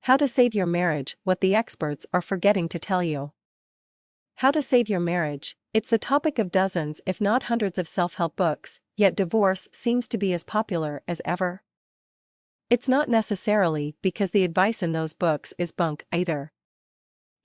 How to Save Your Marriage, What the Experts Are Forgetting to Tell You. How to Save Your Marriage. It's the topic of dozens if not hundreds of self-help books, yet divorce seems to be as popular as ever. It's not necessarily because the advice in those books is bunk either.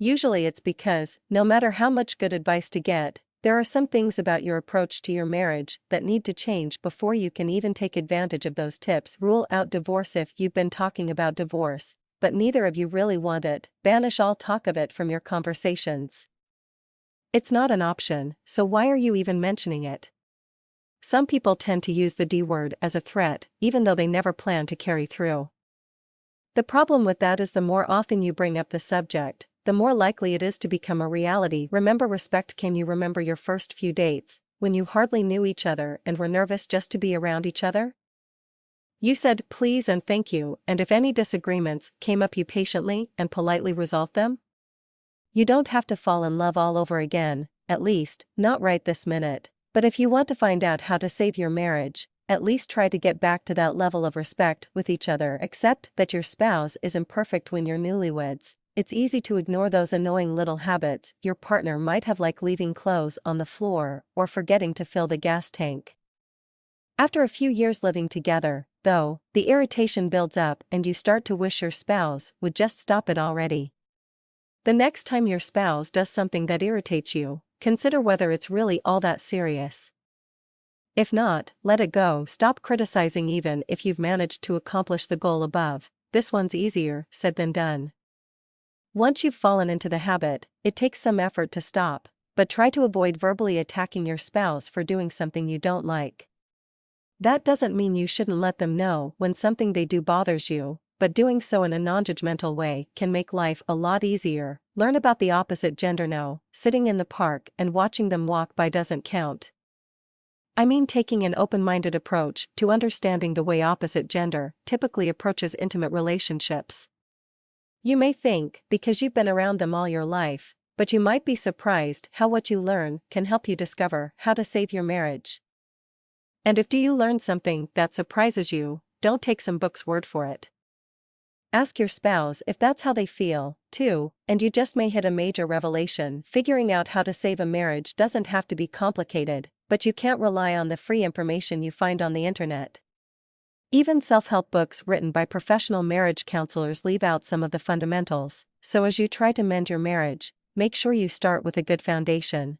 Usually it's because, no matter how much good advice to get, there are some things about your approach to your marriage that need to change before you can even take advantage of those tips. Rule out divorce. If you've been talking about divorce, but neither of you really want it, banish all talk of it from your conversations. It's not an option, so why are you even mentioning it? Some people tend to use the D word as a threat, even though they never plan to carry through. The problem with that is the more often you bring up the subject, the more likely it is to become a reality. Remember respect. Can you remember your first few dates, when you hardly knew each other and were nervous just to be around each other? You said please and thank you, and if any disagreements came up, you patiently and politely resolved them. You don't have to fall in love all over again, at least, not right this minute, but if you want to find out how to save your marriage, at least try to get back to that level of respect with each other. Accept that your spouse is imperfect. When you're newlyweds, it's easy to ignore those annoying little habits your partner might have, like leaving clothes on the floor or forgetting to fill the gas tank. After a few years living together, though, the irritation builds up and you start to wish your spouse would just stop it already. The next time your spouse does something that irritates you, consider whether it's really all that serious. If not, let it go. Stop criticizing even if you've managed to accomplish the goal above. This one's easier said than done. Once you've fallen into the habit, it takes some effort to stop, but try to avoid verbally attacking your spouse for doing something you don't like. That doesn't mean you shouldn't let them know when something they do bothers you, but doing so in a non-judgmental way can make life a lot easier. Learn about the opposite gender. No, sitting in the park and watching them walk by doesn't count. I mean taking an open-minded approach to understanding the way opposite gender typically approaches intimate relationships. You may think, because you've been around them all your life, but you might be surprised how what you learn can help you discover how to save your marriage. And if you learn something that surprises you, don't take some book's word for it. Ask your spouse if that's how they feel, too, and you just may hit a major revelation. Figuring out how to save a marriage doesn't have to be complicated, but you can't rely on the free information you find on the internet. Even self-help books written by professional marriage counselors leave out some of the fundamentals, so as you try to mend your marriage, make sure you start with a good foundation.